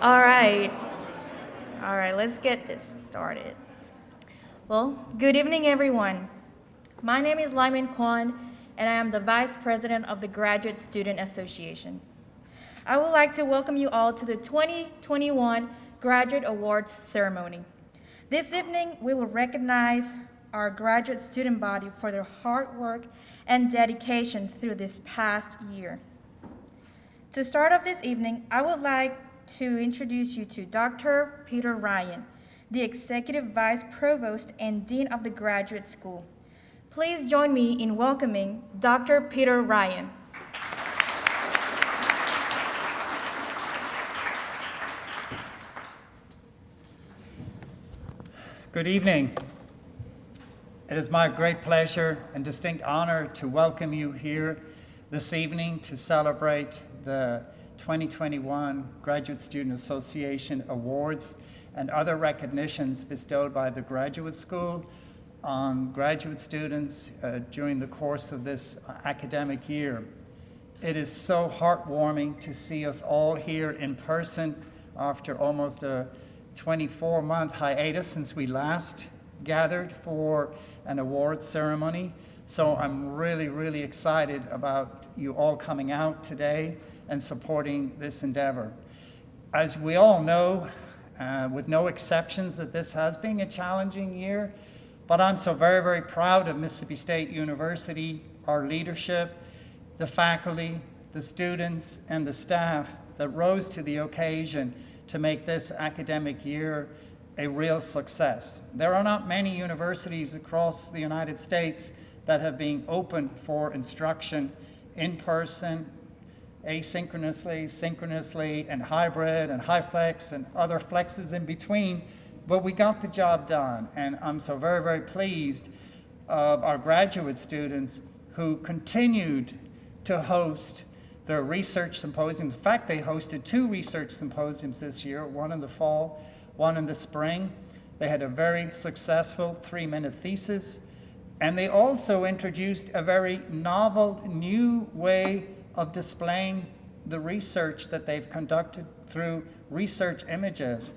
All right. All right, let's get this started. Well, good evening, everyone. My name is Lyman Kwan, and I am the Vice President of the Graduate Student Association. I would like to welcome you all to the 2021 Graduate Awards ceremony. This evening, we will recognize our graduate student body for their hard work and dedication through this past year. To start off this evening, I would like to introduce you to Dr. Peter Ryan, the Executive Vice Provost and Dean of the Graduate School. Please join me in welcoming Dr. Peter Ryan. Good evening. It is my great pleasure and distinct honor to welcome you here this evening to celebrate the 2021 Graduate Student Association Awards and other recognitions bestowed by the Graduate School on graduate students during the course of this academic year. It is so heartwarming to see us all here in person after almost a 24-month hiatus since we last gathered for an awards ceremony. So I'm really excited about you all coming out today and supporting this endeavor. As we all know, with no exceptions, that this has been a challenging year, but I'm so very proud of Mississippi State University, our leadership, the faculty, the students, and the staff that rose to the occasion to make this academic year a real success. There are not many universities across the United States that have been open for instruction in person, asynchronously, synchronously, and hybrid, and high flex, and other flexes in between, but we got the job done. And I'm so very pleased of our graduate students who continued to host their research symposiums. In fact, they hosted 2 research symposiums this year, one in the fall, one in the spring. They had a very successful 3-minute thesis, and they also introduced a very novel, new way of displaying the research that they've conducted through research images.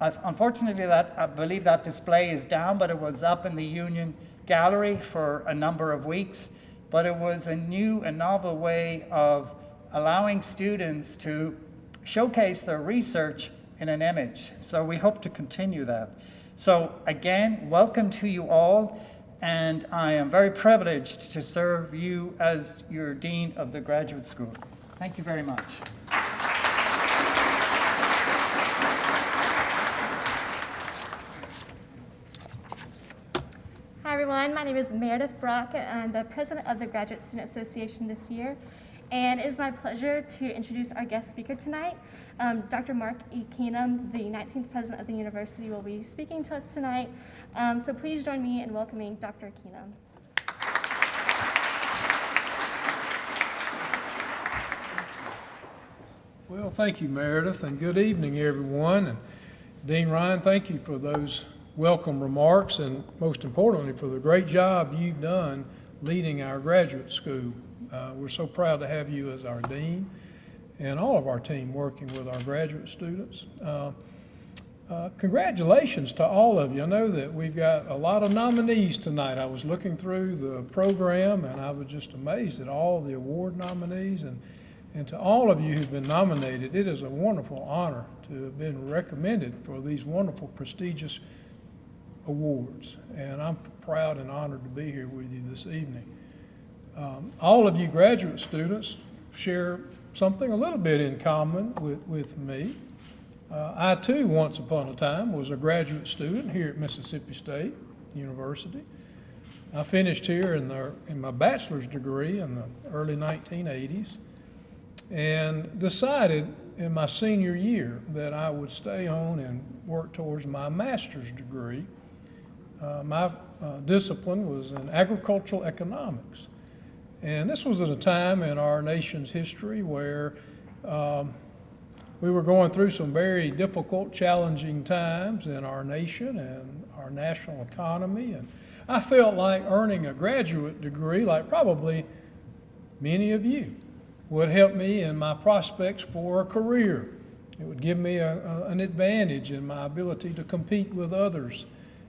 Unfortunately, I believe that display is down, but it was up in the Union Gallery for a number of weeks. But it was a new and novel way of allowing students to showcase their research in an image. So we hope to continue that. So again, welcome to you all. And I am very privileged to serve you as your Dean of the Graduate School. Thank you very much. Hi everyone, my name is Meredith Brock. I'm the President of the Graduate Student Association this year. And it is my pleasure to introduce our guest speaker tonight. Dr. Mark E. Keenum, the 19th President of the University, will be speaking to us tonight. So please join me in welcoming Dr. Keenum. Well, thank you, Meredith, and good evening, everyone. And Dean Ryan, thank you for those welcome remarks, and most importantly, for the great job you've done leading our graduate school. We're so proud to have you as our dean and all of our team working with our graduate students. Congratulations to all of you. I know that we've got a lot of nominees tonight. I was looking through the program and I was just amazed at all the award nominees, and to all of you who've been nominated, it is a wonderful honor to have been recommended for these wonderful, prestigious awards. And I'm proud and honored to be here with you this evening. All of you graduate students share something a little bit in common with me. I too, once upon a time, was a graduate student here at Mississippi State University. I finished here in my bachelor's degree in the early 1980s and decided in my senior year that I would stay on and work towards my master's degree. My discipline was in agricultural economics. And this was at a time in our nation's history where we were going through some very difficult, challenging times in our nation and our national economy. And I felt like earning a graduate degree, like probably many of you, would help me in my prospects for a career It would give me an advantage in my ability to compete with others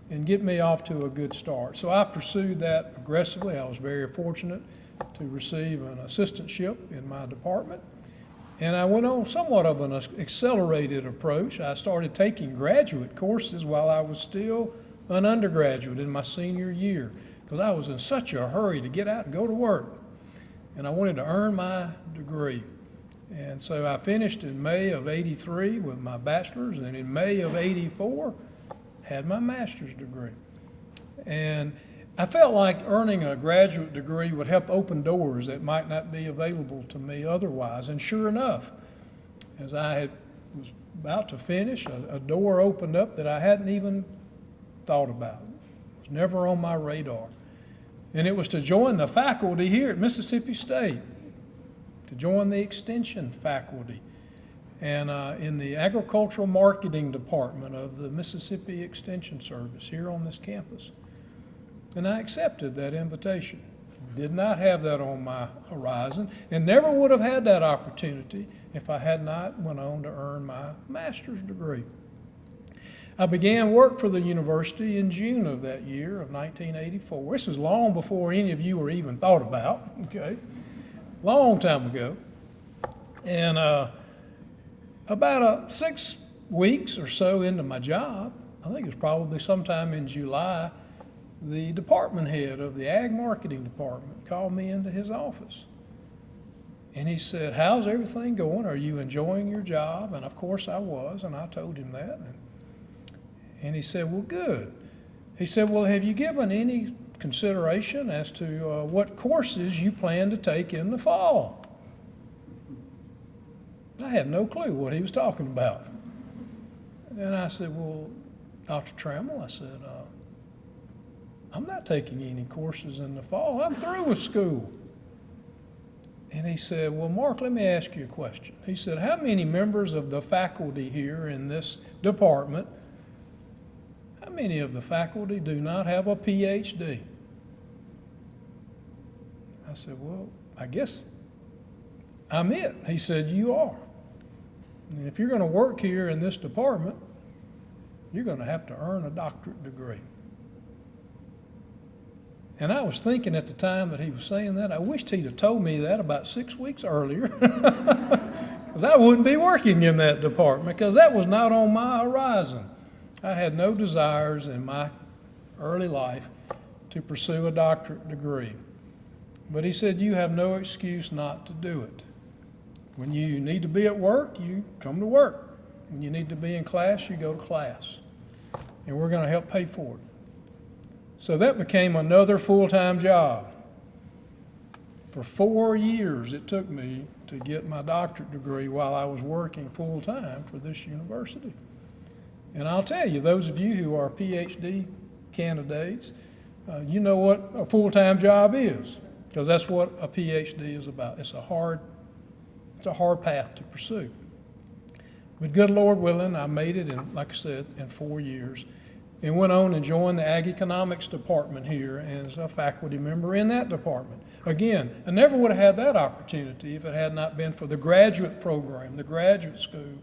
and get me off to a good start. So I pursued that aggressively. I was very fortunate to receive an assistantship in my department. And I went on somewhat of an accelerated approach. I started taking graduate courses while I was still an undergraduate in my senior year, because I was in such a hurry to get out and go to work. And I wanted to earn my degree. And so I finished in May of '83 with my bachelor's, and in May of '84 had my master's degree. And I felt like earning a graduate degree would help open doors that might not be available to me otherwise. And sure enough, as I was about to finish, a door opened up that I hadn't even thought about. It was never on my radar. And it was to join the faculty here at Mississippi State, to join the extension faculty, and in the agricultural marketing department of the Mississippi Extension Service here on this campus. And I accepted that invitation. Did not have that on my horizon, and never would have had that opportunity if I had not went on to earn my master's degree. I began work for the university in June of that year of 1984. This is long before any of you were even thought about, okay? Long time ago. And about 6 weeks or so into my job, I think it was probably sometime in July, the department head of the ag marketing department called me into his office. And he said, "How's everything going? Are you enjoying your job?" And of course I was, and I told him that. And he said, "Well, good." He said, "Well, have you given any consideration as to what courses you plan to take in the fall?" I had no clue what he was talking about. And I said, "Well, Dr. Trammell," I said, "I'm not taking any courses in the fall. I'm through with school." And he said, "Well, Mark, let me ask you a question." He said, "How many members of the faculty here in this department, how many of the faculty do not have a PhD?" I said, "Well, I guess I'm it." He said, "You are. And if you're going to work here in this department, you're going to have to earn a doctorate degree." And I was thinking at the time that he was saying that, I wished he'd have told me that about 6 weeks earlier, because I wouldn't be working in that department, because that was not on my horizon. I had no desires in my early life to pursue a doctorate degree. But he said, "You have no excuse not to do it. When you need to be at work, you come to work. When you need to be in class, you go to class. And we're going to help pay for it." So that became another full-time job. For 4 years it took me to get my doctorate degree while I was working full-time for this university. And I'll tell you, those of you who are PhD candidates, you know what a full-time job is, because that's what a PhD is about. It's a hard path to pursue. But good Lord willing, I made it in, like I said, in 4 years, and went on and joined the Ag Economics department here as a faculty member in that department. Again, I never would have had that opportunity if it had not been for the graduate program, the graduate school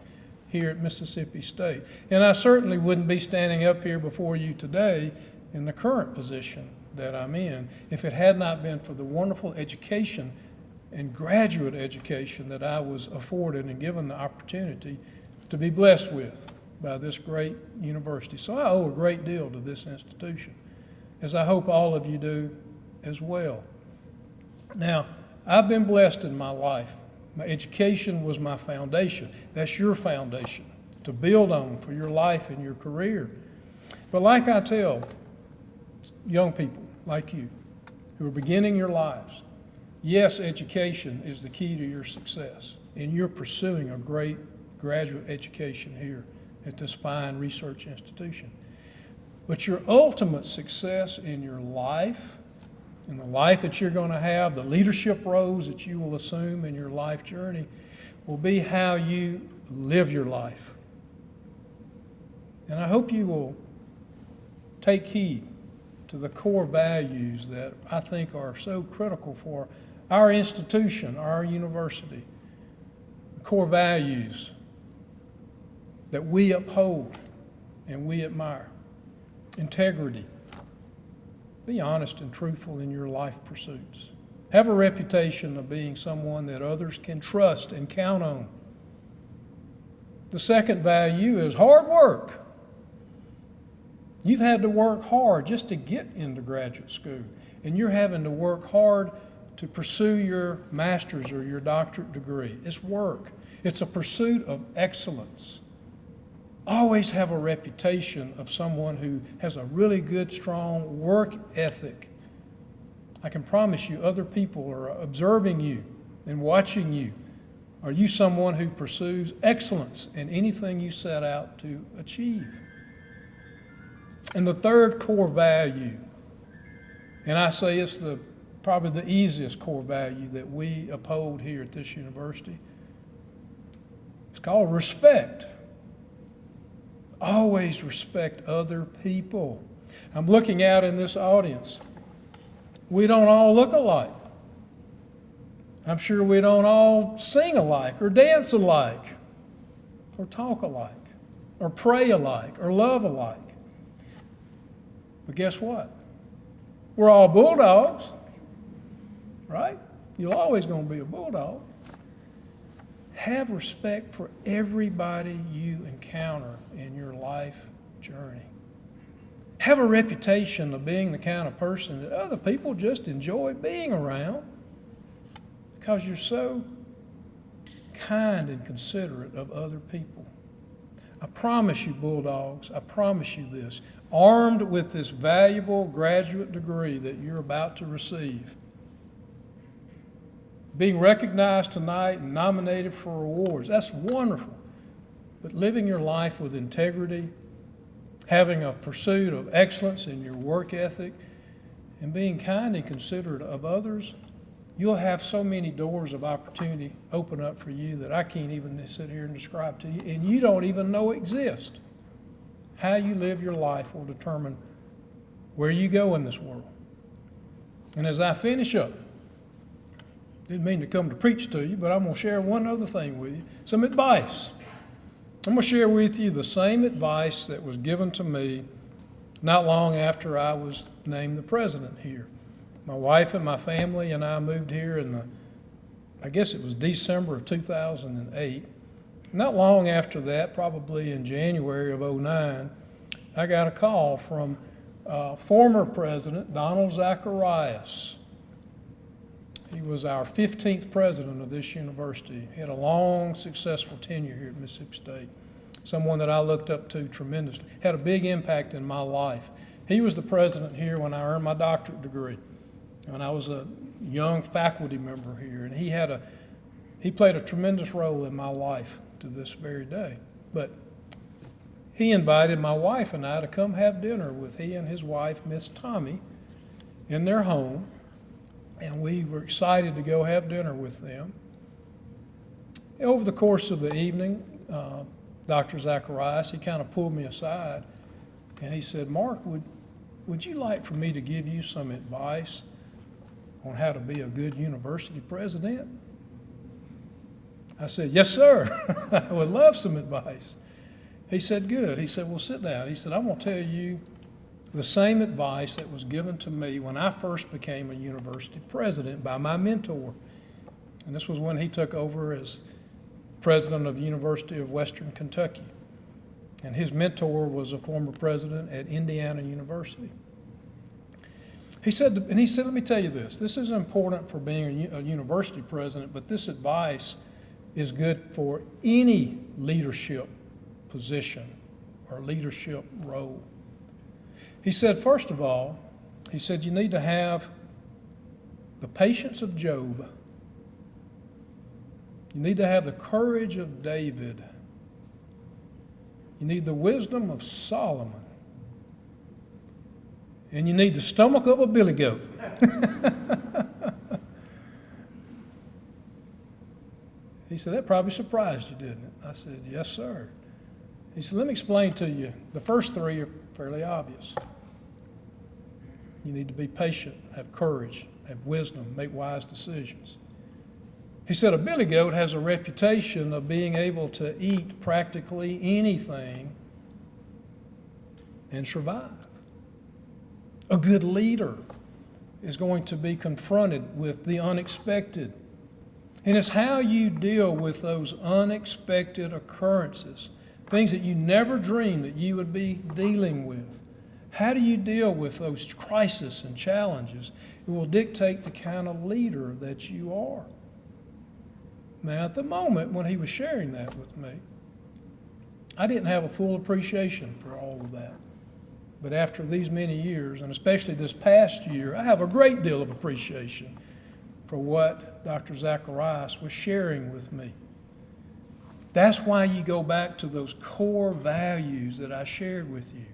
here at Mississippi State. And I certainly wouldn't be standing up here before you today in the current position that I'm in if it had not been for the wonderful education and graduate education that I was afforded and given the opportunity to be blessed with by this great university. So I owe a great deal to this institution, as I hope all of you do as well. Now, I've been blessed in my life. My education was my foundation. That's your foundation to build on for your life and your career. But like I tell young people like you who are beginning your lives, yes, education is the key to your success, and you're pursuing a great graduate education here at this fine research institution. But your ultimate success in your life, in the life that you're going to have, the leadership roles that you will assume in your life journey, will be how you live your life. And I hope you will take heed to the core values that I think are so critical for our institution, our university. The core values that we uphold and we admire. Integrity. Be honest and truthful in your life pursuits. Have a reputation of being someone that others can trust and count on. The second value is hard work. You've had to work hard just to get into graduate school, and you're having to work hard to pursue your master's or your doctorate degree. It's work. It's a pursuit of excellence. Always have a reputation of someone who has a really good, strong work ethic. I can promise you other people are observing you and watching you. Are you someone who pursues excellence in anything you set out to achieve? And the third core value, and I say it's probably the easiest core value that we uphold here at this university, it's called respect. Always respect other people. I'm looking out in this audience. We don't all look alike. I'm sure we don't all sing alike or dance alike or talk alike or pray alike or love alike. But guess what? We're all bulldogs, right? You're always going to be a bulldog. Have respect for everybody you encounter in your life journey. Have a reputation of being the kind of person that other people just enjoy being around because you're so kind and considerate of other people. I promise you, Bulldogs, I promise you this, armed with this valuable graduate degree that you're about to receive, being recognized tonight and nominated for awards, that's wonderful. But living your life with integrity, having a pursuit of excellence in your work ethic, and being kind and considerate of others, you'll have so many doors of opportunity open up for you that I can't even sit here and describe to you, and you don't even know exist. How you live your life will determine where you go in this world. And as I finish up, didn't mean to come to preach to you, but I'm going to share one other thing with you, some advice. I'm going to share with you the same advice that was given to me not long after I was named the president here. My wife and my family and I moved here I guess it was December of 2008. Not long after that, probably in January of 2009, I got a call from former president Donald Zacharias. He was our 15th president of this university. He had a long, successful tenure here at Mississippi State. Someone that I looked up to tremendously. Had a big impact in my life. He was the president here when I earned my doctorate degree. When I was a young faculty member here. And he played a tremendous role in my life to this very day. But he invited my wife and I to come have dinner with he and his wife, Miss Tommy, in their home. And we were excited to go have dinner with them. Over the course of the evening, Dr. Zacharias, he kind of pulled me aside and he said, "Mark, would you like for me to give you some advice on how to be a good university president?" I said, "Yes, sir. I would love some advice." He said, "Good." He said, "Well, sit down." He said, "I'm going to tell you the same advice that was given to me when I first became a university president by my mentor." And this was when he took over as president of the University of Western Kentucky. And his mentor was a former president at Indiana University. He said, "Let me tell you this is important for being a university president, but this advice is good for any leadership position or leadership role." He said, first of all, he said, you need to have the patience of Job. You need to have the courage of David. You need the wisdom of Solomon. And you need the stomach of a billy goat. He said, "That probably surprised you, didn't it?" I said, "Yes, sir." He said, "Let me explain to you. The first three are fairly obvious. You need to be patient, have courage, have wisdom, make wise decisions." He said a billy goat has a reputation of being able to eat practically anything and survive. A good leader is going to be confronted with the unexpected. And it's how you deal with those unexpected occurrences, things that you never dreamed that you would be dealing with. How do you deal with those crises and challenges? It will dictate the kind of leader that you are. Now, at the moment when he was sharing that with me, I didn't have a full appreciation for all of that. But after these many years, and especially this past year, I have a great deal of appreciation for what Dr. Zacharias was sharing with me. That's why you go back to those core values that I shared with you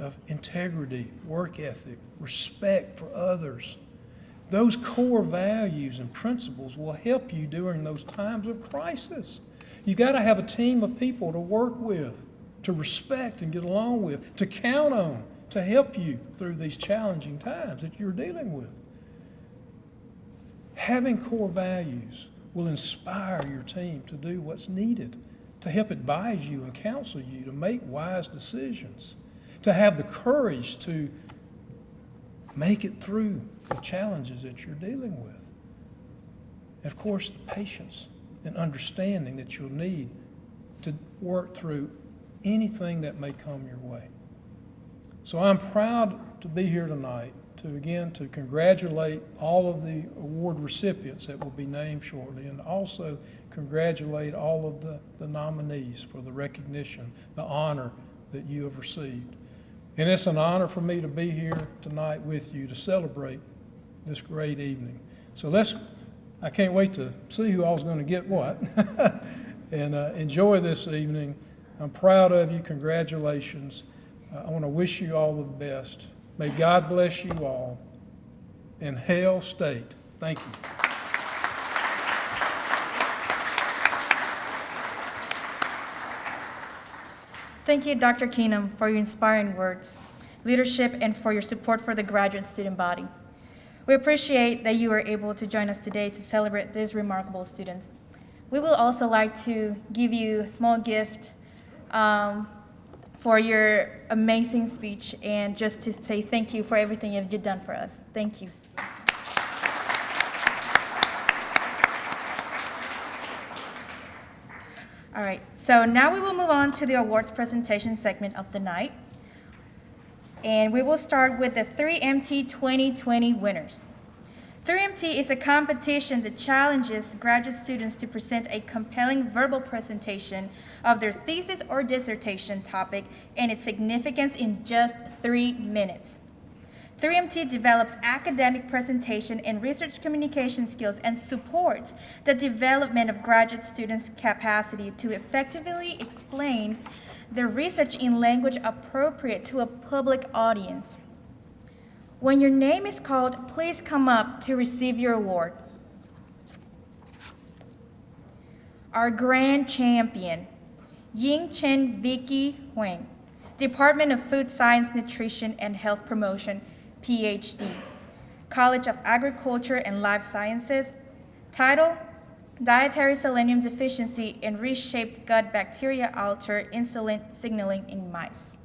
of integrity, work ethic, respect for others. Those core values and principles will help you during those times of crisis. You've got to have a team of people to work with, to respect and get along with, to count on, to help you through these challenging times that you're dealing with. Having core values will inspire your team to do what's needed, to help advise you and counsel you to make wise decisions, to have the courage to make it through the challenges that you're dealing with. And of course, the patience and understanding that you'll need to work through anything that may come your way. So I'm proud to be here tonight to congratulate all of the award recipients that will be named shortly, and also congratulate all of the nominees for the recognition, the honor that you have received. And it's an honor for me to be here tonight with you to celebrate this great evening. So I can't wait to see who all's going to get what and enjoy this evening. I'm proud of you. Congratulations. I want to wish you all the best. May God bless you all. And Hail State. Thank you. Thank you, Dr. Keenum, for your inspiring words, leadership, and for your support for the graduate student body. We appreciate that you were able to join us today to celebrate these remarkable students. We would also like to give you a small gift for your amazing speech, and just to say thank you for everything you've done for us. Thank you. All right, so now we will move on to the awards presentation segment of the night. And we will start with the 3MT 2020 winners. 3MT is a competition that challenges graduate students to present a compelling verbal presentation of their thesis or dissertation topic and its significance in just 3 minutes. 3MT develops academic presentation and research communication skills and supports the development of graduate students' capacity to effectively explain their research in language appropriate to a public audience. When your name is called, please come up to receive your award. Our grand champion, Ying Chen Vicky Huang, Department of Food Science, Nutrition, and Health Promotion, PhD, College of Agriculture and Life Sciences. Title, Dietary Selenium Deficiency in Reshaped Gut Bacteria Alter Insulin Signaling in Mice.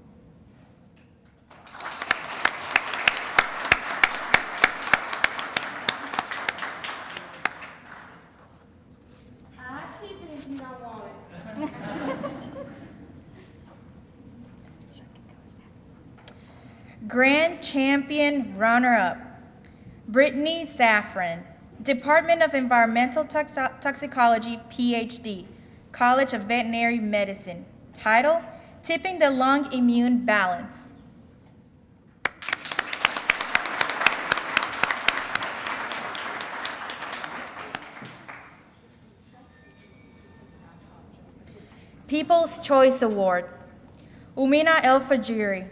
I keep it if you don't want it. Grand Champion Runner-Up, Brittany Safran, Department of Environmental Toxicology, PhD, College of Veterinary Medicine. Title, Tipping the Lung Immune Balance. People's Choice Award, Umina El Fajiri,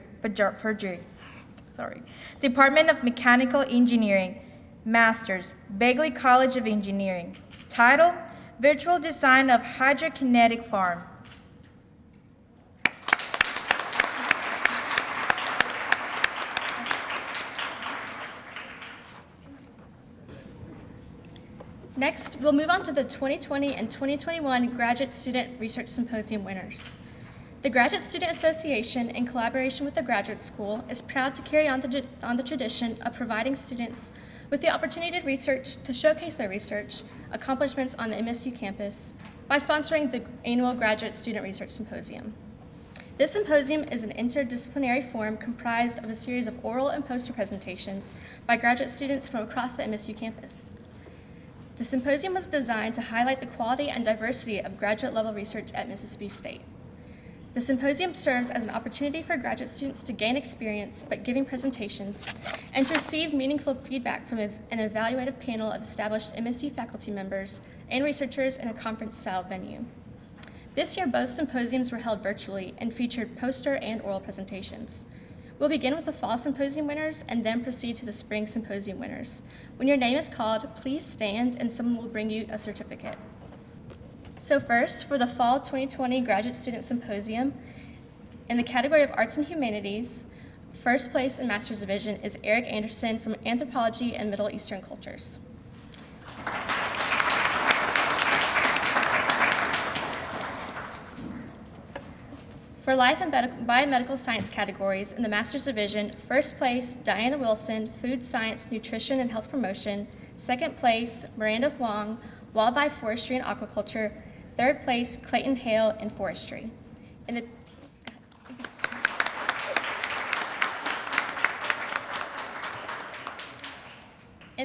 Department of Mechanical Engineering, Masters, Bagley College of Engineering. Title, Virtual Design of Hydrokinetic Farm. Next, we'll move on to the 2020 and 2021 Graduate Student Research Symposium winners. The Graduate Student Association, in collaboration with the Graduate School, is proud to carry on the tradition of providing students with the opportunity to showcase their research accomplishments on the MSU campus by sponsoring the annual Graduate Student Research Symposium. This symposium is an interdisciplinary forum comprised of a series of oral and poster presentations by graduate students from across the MSU campus. The symposium was designed to highlight the quality and diversity of graduate-level research at Mississippi State. The symposium serves as an opportunity for graduate students to gain experience by giving presentations and to receive meaningful feedback from an evaluative panel of established MSU faculty members and researchers in a conference-style venue. This year, both symposiums were held virtually and featured poster and oral presentations. We'll begin with the fall symposium winners and then proceed to the spring symposium winners. When your name is called, please stand and someone will bring you a certificate. So first, for the fall 2020 Graduate Student Symposium, in the category of Arts and Humanities, first place in Master's Division is Eric Anderson from Anthropology and Middle Eastern Cultures. For Life and Biomedical Science categories in the Master's Division, first place, Diana Wilson, Food Science, Nutrition and Health Promotion. Second place, Miranda Huang, Wildlife, Forestry and Aquaculture. Third place, Clayton Hale in Forestry. In the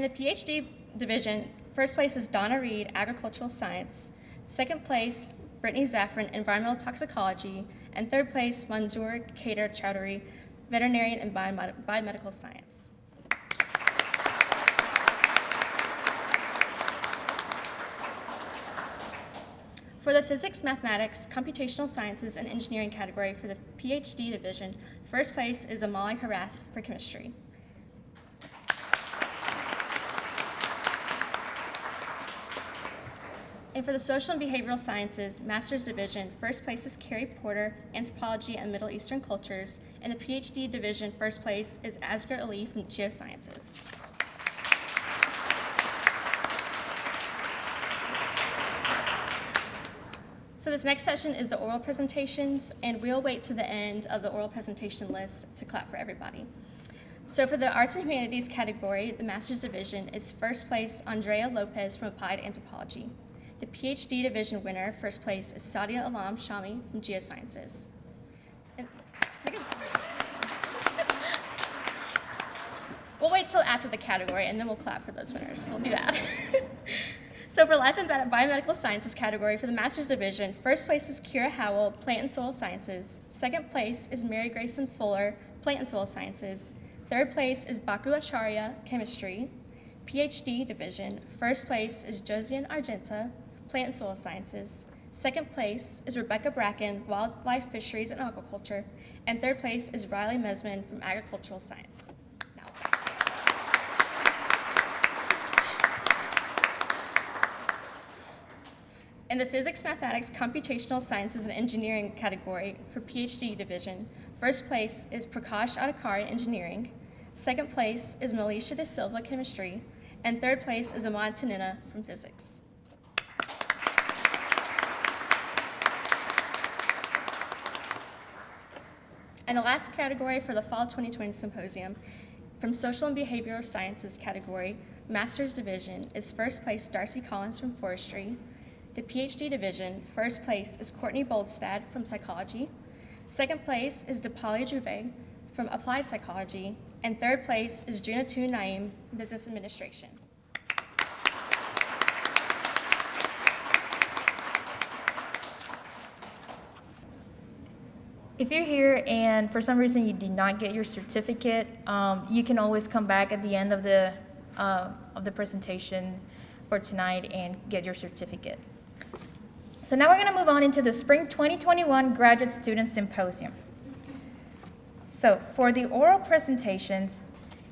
PhD Division, first place is Donna Reed, Agricultural Science. Second place, Brittany Zaffron, Environmental Toxicology. And third place, Manzoor Kader Chowdhury, Veterinarian and Biomedical Science. For the Physics, Mathematics, Computational Sciences, and Engineering category for the PhD Division, first place is Amali Harath for Chemistry. And for the Social and Behavioral Sciences, Master's Division, first place is Carrie Porter, Anthropology and Middle Eastern Cultures, and the PhD Division, first place is Asghar Ali from Geosciences. So this next session is the oral presentations, and we'll wait to the end of the oral presentation list to clap for everybody. So for the Arts and Humanities category, the Master's Division is first place Andrea Lopez from Applied Anthropology. The PhD Division winner, first place, is Sadia Alam Shami from Geosciences. We'll wait till after the category, and then we'll clap for those winners. We'll do that. So for Life and Biomedical Sciences category for the Master's Division, first place is Kira Howell, Plant and Soil Sciences. Second place is Mary Grayson Fuller, Plant and Soil Sciences. Third place is Baku Acharya, Chemistry. PhD Division, first place is Josiane Argenta, Plant and Soil Sciences. Second place is Rebecca Bracken, Wildlife, Fisheries, and Aquaculture. And third place is Riley Mesman from Agricultural Science. Now. In the Physics, Mathematics, Computational Sciences, and Engineering category for PhD Division, first place is Prakash Adhikari, Engineering. Second place is Melisha De Silva, Chemistry. And third place is Ahmad Tanina from Physics. And the last category for the Fall 2020 Symposium, from Social and Behavioral Sciences category, Master's Division, is first place Darcy Collins from Forestry. The PhD Division, first place is Courtney Boldstad from Psychology. Second place is Dipali Juve from Applied Psychology. And third place is Junatun Naeem, Business Administration. If you're here and for some reason you did not get your certificate, you can always come back at the end of the presentation for tonight and get your certificate. So now we're going to move on into the Spring 2021 Graduate Student Symposium. So for the oral presentations,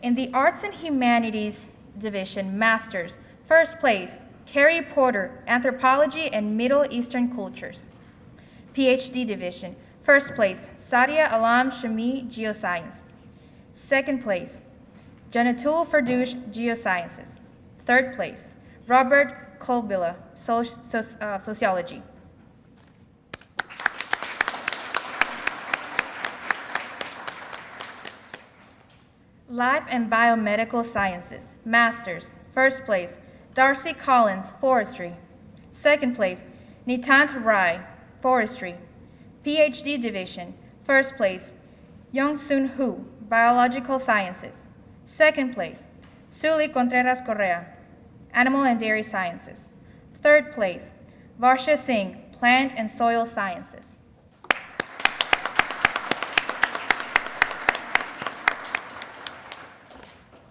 in the Arts and Humanities Division, Masters, first place, Carrie Porter, Anthropology and Middle Eastern Cultures. PhD Division, first place, Sadia Alam Shami, Geoscience. Second place, Janatul Ferdoush, Geosciences. Third place, Robert Kolbila, Sociology. Life and Biomedical Sciences, Masters, first place, Darcy Collins, Forestry. Second place, Nitant Rai, Forestry. PhD Division, first place, Young-Soon Hu, Biological Sciences. Second place, Sully Contreras Correa, Animal and Dairy Sciences. Third place, Varsha Singh, Plant and Soil Sciences.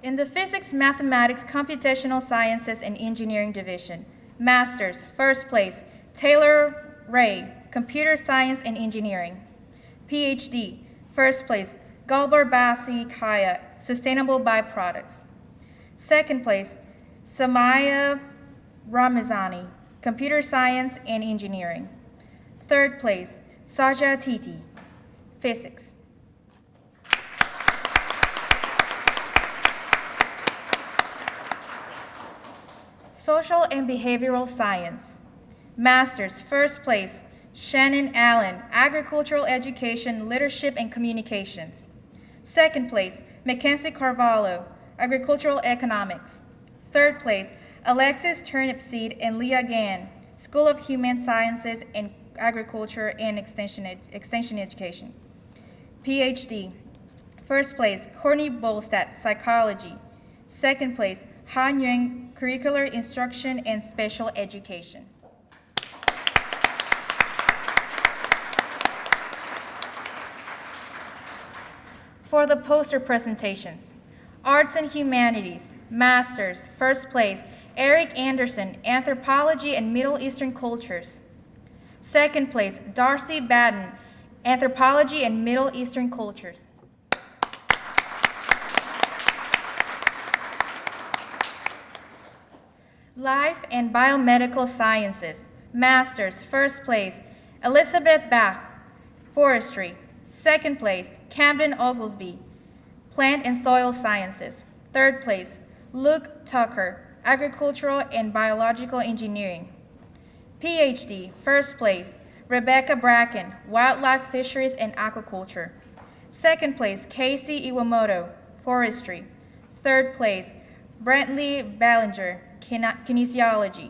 In the Physics, Mathematics, Computational Sciences, and Engineering Division, Masters, first place, Taylor Ray, Computer Science and Engineering. PhD, first place, Gulbar Basi Kaya, Sustainable Byproducts. Second place, Samaya Ramazani, Computer Science and Engineering. Third place, Saja Titi, Physics. Social and Behavioral Science. Masters, first place, Shannon Allen, Agricultural Education, Leadership and Communications. Second place, Mackenzie Carvalho, Agricultural Economics. Third place, Alexis Turnipseed and Leah Gann, School of Human Sciences and Agriculture and Extension Education. PhD, first place, Courtney Bolstad, Psychology. Second place, Han Yung, Curricular Instruction and Special Education. For the poster presentations, Arts and Humanities, Masters, first place, Eric Anderson, Anthropology and Middle Eastern Cultures. Second place, Darcy Batten, Anthropology and Middle Eastern Cultures. Life and Biomedical Sciences, Masters, first place, Elizabeth Bach, Forestry. Second place, Camden Oglesby, Plant and Soil Sciences. Third place, Luke Tucker, Agricultural and Biological Engineering. PhD, first place, Rebecca Bracken, Wildlife, Fisheries and Aquaculture. Second place, Casey Iwamoto, Forestry. Third place, Brantley Ballinger, Kinesiology.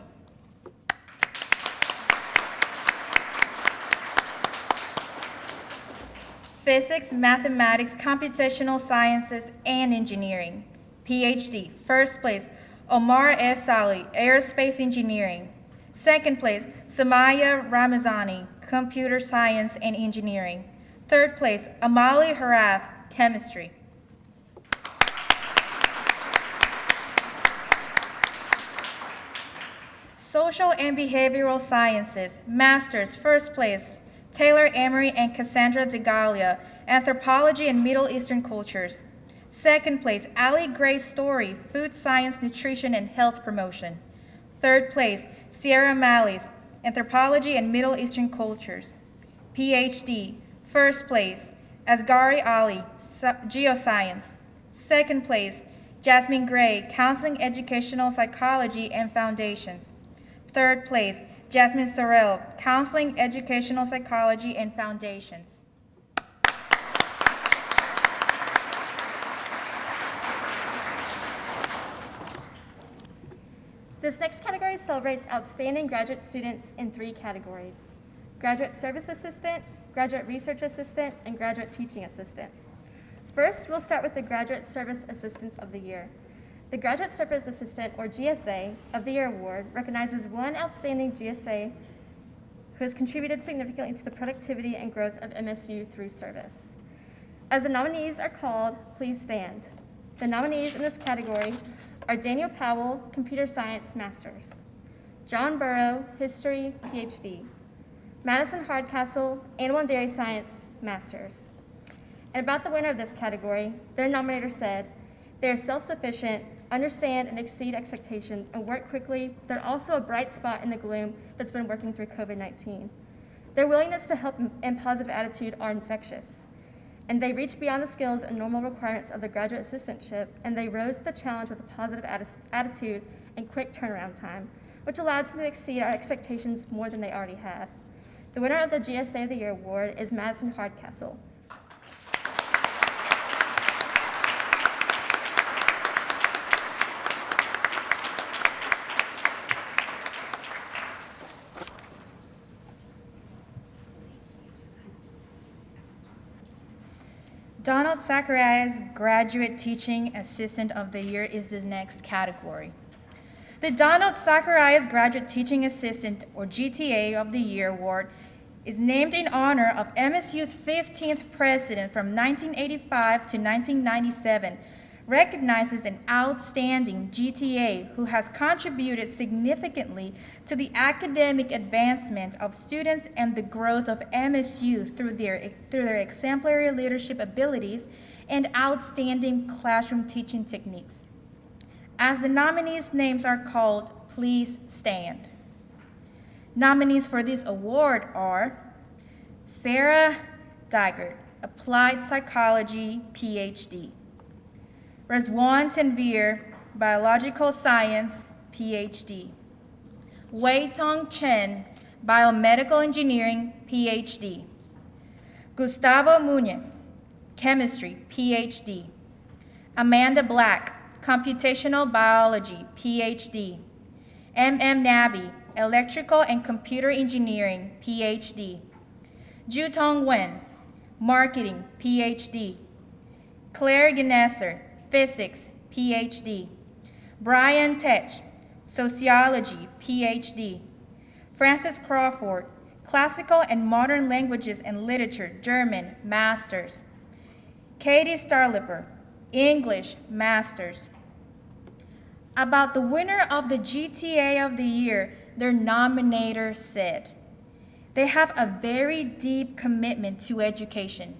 Physics, Mathematics, Computational Sciences, and Engineering. PhD, first place, Omar S. Sali, Aerospace Engineering. Second place, Samaya Ramazani, Computer Science and Engineering. Third place, Amali Harath, Chemistry. Social and Behavioral Sciences, Masters, first place, Taylor Emery and Cassandra DeGalia, Anthropology and Middle Eastern Cultures. Second place, Ali Grace Story, Food Science, Nutrition and Health Promotion. Third place, Sierra Mallis, Anthropology and Middle Eastern Cultures. PhD, first place, Asghari Ali, Geoscience. Second place, Jasmine Gray, Counseling, Educational Psychology and Foundations. Third place, Jasmine Sorrell, Counseling, Educational Psychology and Foundations. This next category celebrates outstanding graduate students in 3 categories: Graduate Service Assistant, Graduate Research Assistant, and Graduate Teaching Assistant. First, we'll start with the Graduate Service Assistants of the Year. The Graduate Service Assistant, or GSA, of the Year Award recognizes one outstanding GSA who has contributed significantly to the productivity and growth of MSU through service. As the nominees are called, please stand. The nominees in this category are Daniel Powell, Computer Science Masters; John Burrow, History, PhD; Madison Hardcastle, Animal and Dairy Science Masters. And about the winner of this category, their nominator said, "They are self-sufficient, understand and exceed expectations, and work quickly. They're also a bright spot in the gloom that's been working through COVID-19. Their willingness to help and positive attitude are infectious. And they reach beyond the skills and normal requirements of the graduate assistantship, and they rose to the challenge with a positive attitude and quick turnaround time, which allowed them to exceed our expectations more than they already had. The winner of the GSA of the Year award is Madison Hardcastle. Donald Zacharias Graduate Teaching Assistant of the Year is the next category. The Donald Zacharias Graduate Teaching Assistant, or GTA of the Year award, is named in honor of MSU's 15th president from 1985 to 1997, recognizes an outstanding GTA who has contributed significantly to the academic advancement of students and the growth of MSU through their exemplary leadership abilities and outstanding classroom teaching techniques. As the nominees' names are called, please stand. Nominees for this award are Sarah Dygert, Applied Psychology, PhD. Razwan Tanvir, Biological Science, PhD. Wei Tong Chen, Biomedical Engineering, PhD. Gustavo Muñez, Chemistry, PhD. Amanda Black, Computational Biology, PhD. M.M. Nabi, Electrical and Computer Engineering, PhD. Jutong Wen, Marketing, PhD. Claire Genesser, Physics, PhD. Brian Tech, Sociology, PhD. Francis Crawford, Classical and Modern Languages and Literature, German, Masters. Katie Starlipper, English, Masters. About the winner of the GTA of the Year, their nominator said, "They have a very deep commitment to education.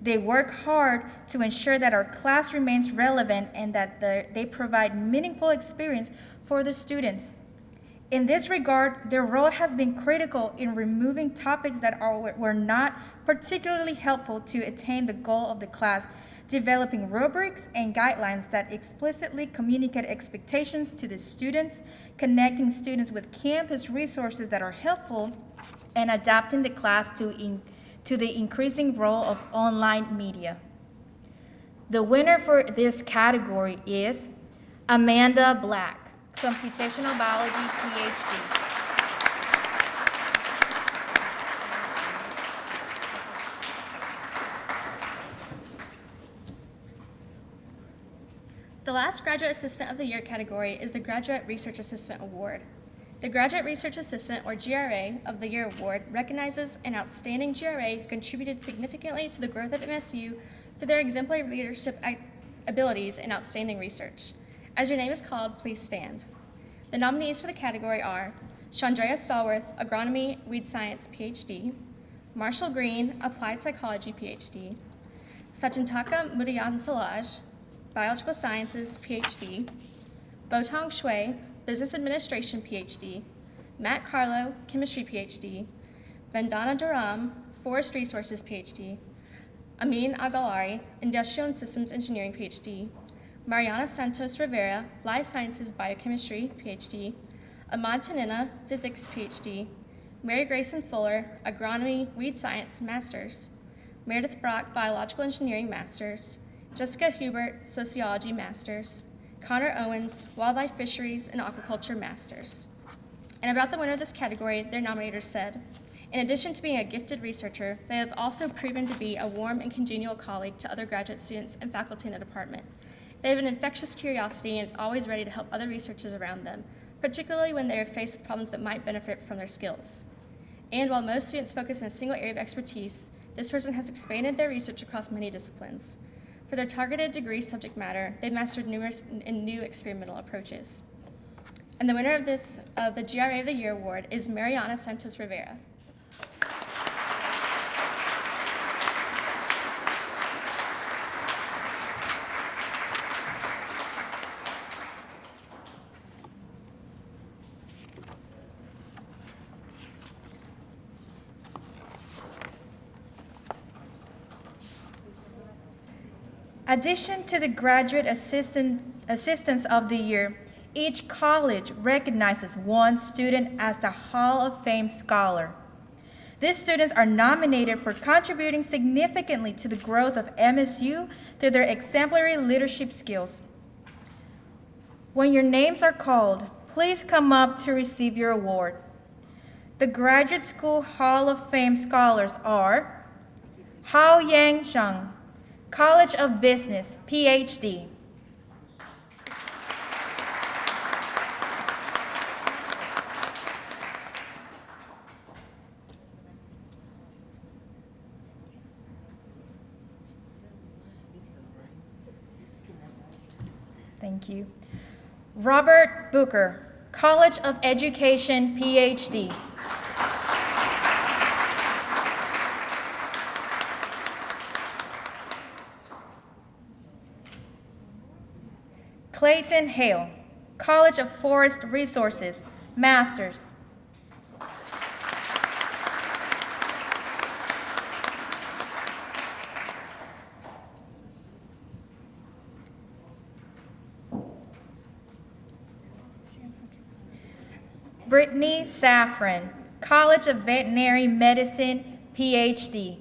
They work hard to ensure that our class remains relevant and that they provide meaningful experience for the students. In this regard, their role has been critical in removing topics that were not particularly helpful to attain the goal of the class, developing rubrics and guidelines that explicitly communicate expectations to the students, connecting students with campus resources that are helpful, and adapting the class to the increasing role of online media." The winner for this category is Amanda Black, Computational Biology, PhD. The last Graduate Assistant of the Year category is the Graduate Research Assistant Award. The Graduate Research Assistant, or GRA, of the Year award recognizes an outstanding GRA who contributed significantly to the growth of MSU through their exemplary leadership abilities and outstanding research. As your name is called, please stand. The nominees for the category are Chandrea Stallworth, Agronomy, Weed Science, PhD. Marshall Green, Applied Psychology, PhD. Sachintaka Mudayan Salaj, Biological Sciences, PhD. Botong Shui, Business Administration, PhD. Matt Carlo, Chemistry, PhD. Vandana Duram, Forest Resources, PhD. Amin Agalari, Industrial and Systems Engineering, PhD. Mariana Santos Rivera, Life Sciences, Biochemistry, PhD. Ahmad Tanina, Physics, PhD. Mary Grayson Fuller, Agronomy, Weed Science, Masters. Meredith Brock, Biological Engineering, Masters. Jessica Hubert, Sociology, Masters. Connor Owens, Wildlife Fisheries and Aquaculture, Masters. And about the winner of this category, their nominators said, "In addition to being a gifted researcher, they have also proven to be a warm and congenial colleague to other graduate students and faculty in the department. They have an infectious curiosity and is always ready to help other researchers around them, particularly when they are faced with problems that might benefit from their skills. And while most students focus on a single area of expertise, this person has expanded their research across many disciplines. For their targeted degree subject matter, they've mastered numerous and new experimental approaches." And the winner of the GRA of the Year award is Mariana Santos Rivera. Addition to the Graduate Assistants of the Year, each college recognizes one student as the Hall of Fame Scholar. These students are nominated for contributing significantly to the growth of MSU through their exemplary leadership skills. When your names are called, please come up to receive your award. The Graduate School Hall of Fame Scholars are Hao Yang Sheng, College of Business, PhD. Thank you. Robert Booker, College of Education, PhD. Clayton Hale, College of Forest Resources, Masters. Brittany Safran, College of Veterinary Medicine, PhD.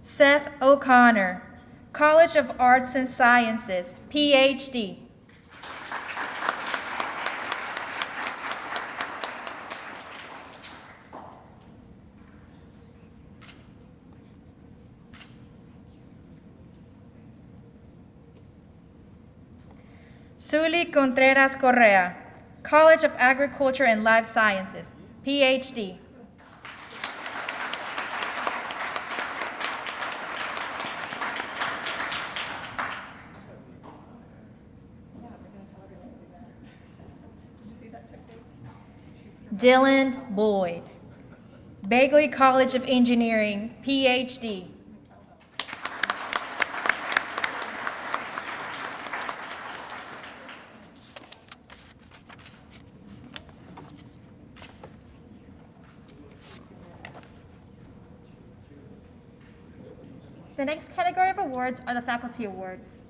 Seth O'Connor, College of Arts and Sciences, PhD. Sully Contreras Correa, College of Agriculture and Life Sciences, PhD. Dylan Boyd, Bagley College of Engineering, PhD. The next category of awards are the Faculty Awards.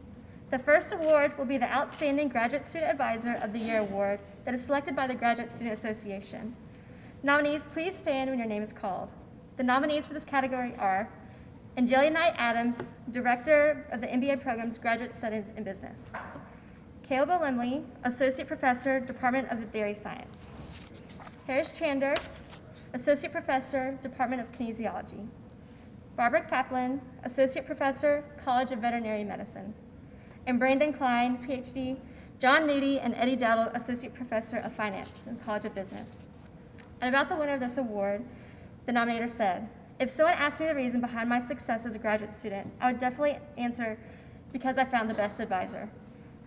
The first award will be the Outstanding Graduate Student Advisor of the Year Award that is selected by the Graduate Student Association. Nominees, please stand when your name is called. The nominees for this category are Angelia Knight Adams, Director of the MBA Program's Graduate Studies in Business. Caleb Olemley, Associate Professor, Department of Dairy Science. Harris Chander, Associate Professor, Department of Kinesiology. Barbara Kaplan, Associate Professor, College of Veterinary Medicine. And Brandon Klein, PhD, John Moody and Eddie Dowdle, Associate Professor of Finance in College of Business. And about the winner of this award, the nominator said, if someone asked me the reason behind my success as a graduate student, I would definitely answer because I found the best advisor.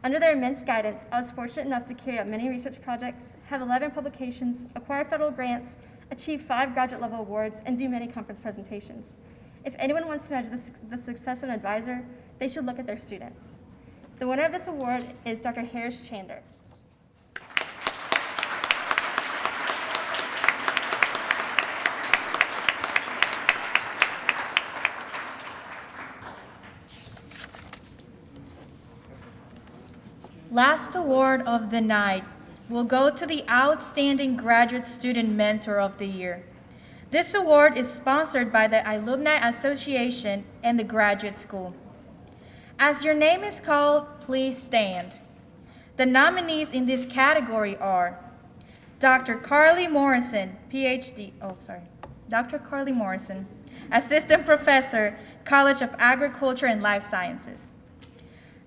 Under their immense guidance, I was fortunate enough to carry out many research projects, have 11 publications, acquire federal grants, achieve 5 graduate level awards, and do many conference presentations. If anyone wants to measure the success of an advisor, they should look at their students. The winner of this award is Dr. Harris Chander. Last award of the night will go to the Outstanding Graduate Student Mentor of the Year. This award is sponsored by the Alumni Association and the Graduate School. As your name is called, please stand. The nominees in this category are Dr. Carly Morrison, PhD, Dr. Carly Morrison, Assistant Professor, College of Agriculture and Life Sciences.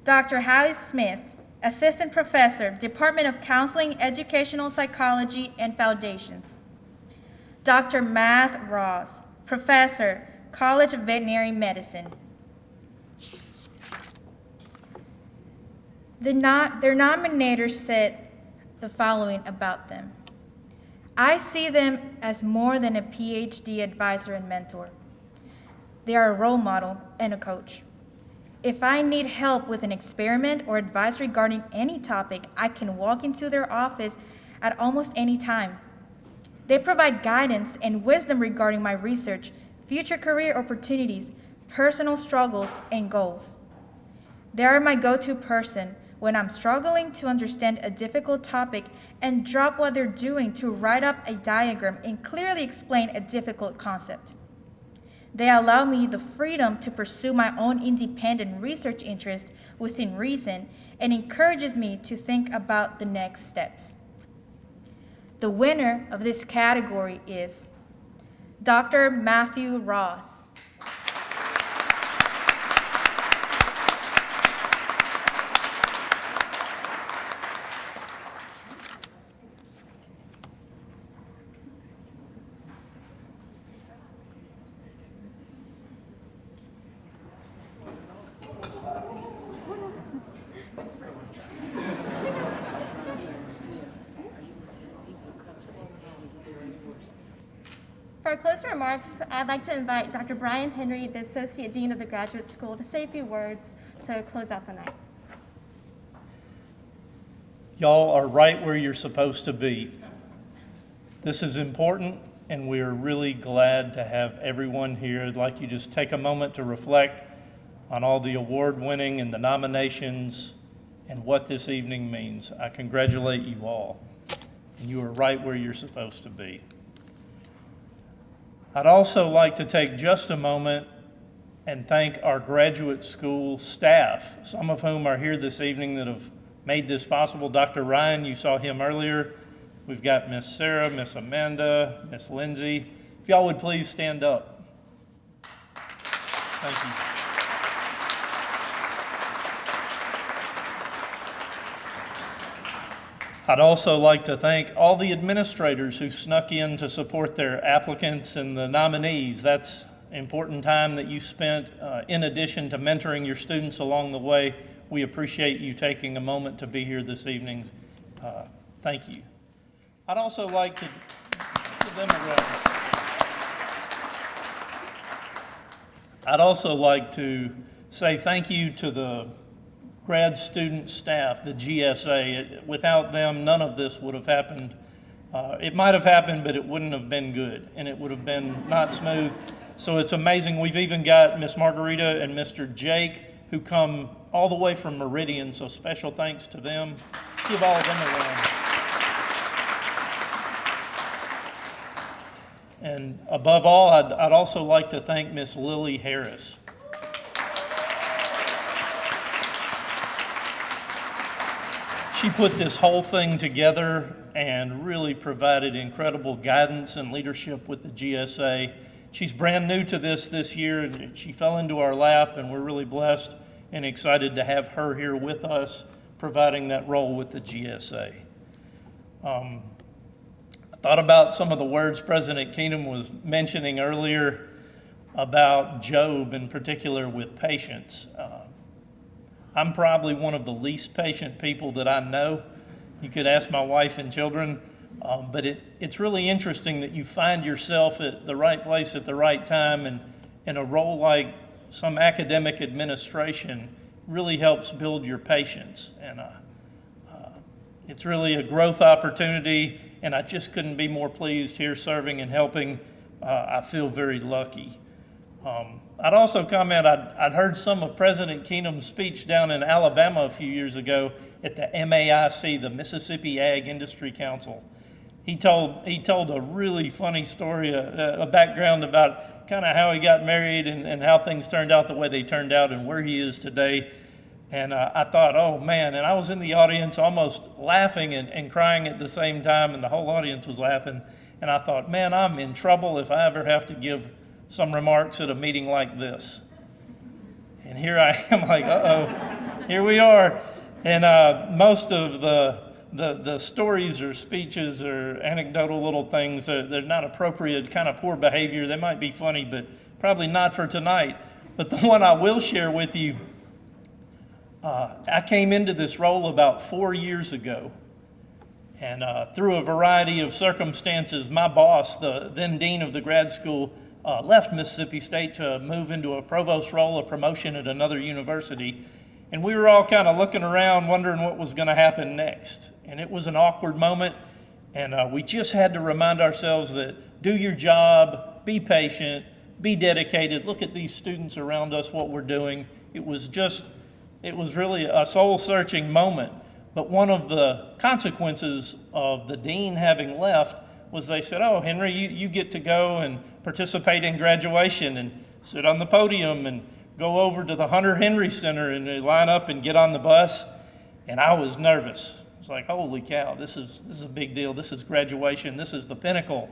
Dr. Hallie Smith, Assistant Professor, Department of Counseling, Educational Psychology, and Foundations. Dr. Math Ross, Professor, College of Veterinary Medicine. Their nominators said the following about them. I see them as more than a PhD advisor and mentor. They are a role model and a coach. If I need help with an experiment or advice regarding any topic, I can walk into their office at almost any time. They provide guidance and wisdom regarding my research, future career opportunities, personal struggles, and goals. They are my go-to person when I'm struggling to understand a difficult topic and drop what they're doing to write up a diagram and clearly explain a difficult concept. They allow me the freedom to pursue my own independent research interest within reason and encourages me to think about the next steps. The winner of this category is Dr. Matthew Ross. For our closing remarks, I'd like to invite Dr. Brian Henry, the Associate Dean of the Graduate School, to say a few words to close out the night. Y'all are right where you're supposed to be. This is important, and we are really glad to have everyone here. I'd like you to just take a moment to reflect on all the award winning and the nominations and what this evening means. I congratulate you all. You are right where you're supposed to be. I'd also like to take just a moment and thank our graduate school staff, some of whom are here this evening that have made this possible. Dr. Ryan, you saw him earlier. We've got Miss Sarah, Miss Amanda, Miss Lindsay. If y'all would please stand up. Thank you. I'd also like to thank all the administrators who snuck in to support their applicants and the nominees. That's important time that you spent in addition to mentoring your students along the way. We appreciate you taking a moment to be here this evening. Thank you. I'd also like to give them a round. I'd also like to say thank you to the grad student staff, the GSA. Without them, none of this would have happened. It might have happened, but it wouldn't have been good, and it would have been not smooth. So it's amazing. We've even got Miss Margarita and Mr. Jake, who come all the way from Meridian, so special thanks to them. Give all of them a round. And above all, I'd also like to thank Miss Lily Harris. She put this whole thing together and really provided incredible guidance and leadership with the GSA. She's brand new to this year, and she fell into our lap, and we're really blessed and excited to have her here with us, providing that role with the GSA. I thought about some of the words President Keenum was mentioning earlier about Job, in particular with patience. I'm probably one of the least patient people that I know. You could ask my wife and children, but it's really interesting that you find yourself at the right place at the right time, and in a role like some academic administration really helps build your patience. And it's really a growth opportunity, and I just couldn't be more pleased here serving and helping. I feel very lucky. I'd also comment, I'd heard some of President Keenum's speech down in Alabama a few years ago at the MAIC, the Mississippi Ag Industry Council. He told a really funny story, a background about kind of how he got married and how things turned out the way they turned out and where he is today. And I thought, oh man, and I was in the audience almost laughing and crying at the same time, and the whole audience was laughing. And I thought, man, I'm in trouble if I ever have to give some remarks at a meeting like this. And here I am like, uh-oh, here we are. And most of the stories or speeches or anecdotal little things, they're not appropriate, kind of poor behavior. They might be funny, but probably not for tonight. But the one I will share with you, I came into this role about 4 years ago. And through a variety of circumstances, my boss, the then dean of the grad school, left Mississippi State to move into a provost role, a promotion at another university. And we were all kind of looking around wondering what was going to happen next. And it was an awkward moment. And we just had to remind ourselves that do your job, be patient, be dedicated. Look at these students around us, what we're doing. It was really a soul-searching moment. But one of the consequences of the dean having left was they said, oh, Henry, you get to go and participate in graduation and sit on the podium and go over to the Hunter Henry Center and they line up and get on the bus. And I was nervous. It's like, holy cow, this is a big deal. This is graduation. This is the pinnacle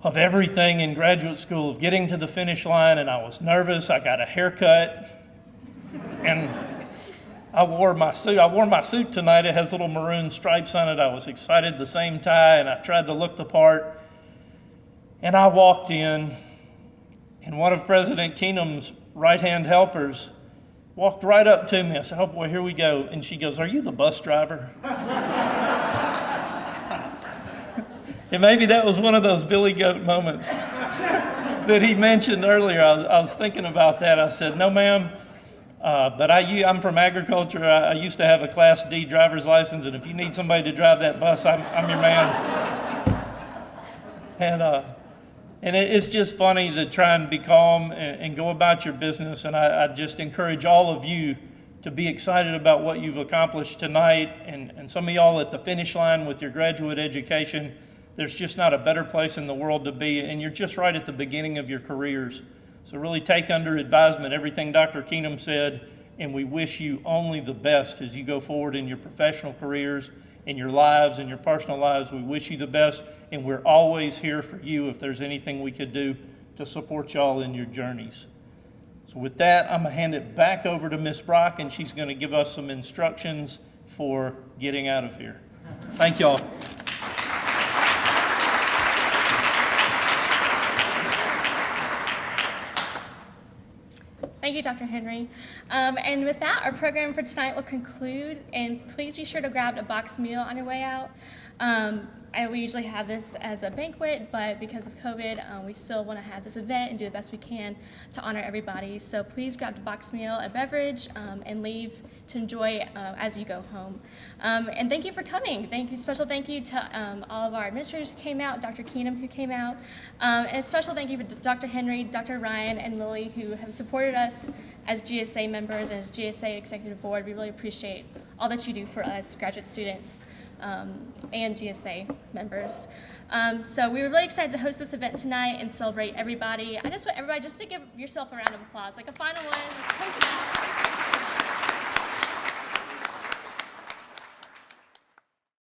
of everything in graduate school, of getting to the finish line. And I was nervous. I got a haircut. And I wore my suit tonight. It has little maroon stripes on it. I was excited, the same tie, and I tried to look the part. And I walked in, and one of President Keenum's right-hand helpers walked right up to me. I said, oh boy, here we go. And she goes, are you the bus driver? And maybe that was one of those Billy Goat moments that he mentioned earlier. I was thinking about that. I said, no, ma'am. But I'm from agriculture. I used to have a Class D driver's license, and if you need somebody to drive that bus, I'm your man. And it's just funny to try and be calm and go about your business. And I just encourage all of you to be excited about what you've accomplished tonight. And some of y'all at the finish line with your graduate education, there's just not a better place in the world to be. And you're just right at the beginning of your careers. So really take under advisement everything Dr. Keenum said, and we wish you only the best as you go forward in your professional careers, in your lives, in your personal lives. We wish you the best, and we're always here for you if there's anything we could do to support y'all in your journeys. So with that, I'm going to hand it back over to Ms. Brock, and she's going to give us some instructions for getting out of here. Thank y'all. Thank you, Dr. Henry. And with that, our program for tonight will conclude. And please be sure to grab a boxed meal on your way out. We usually have this as a banquet, but because of COVID, we still want to have this event and do the best we can to honor everybody. So please grab a boxed meal, a beverage, and leave to enjoy as you go home. And thank you for coming. Special thank you to all of our administrators who came out, Dr. Keenum who came out, and a special thank you for Dr. Henry, Dr. Ryan, and Lily who have supported us as GSA members and as GSA Executive Board. We really appreciate all that you do for us graduate students and GSA members. So we were really excited to host this event tonight and celebrate everybody. I just want everybody just to give yourself a round of applause, like a final one. Let's close it out.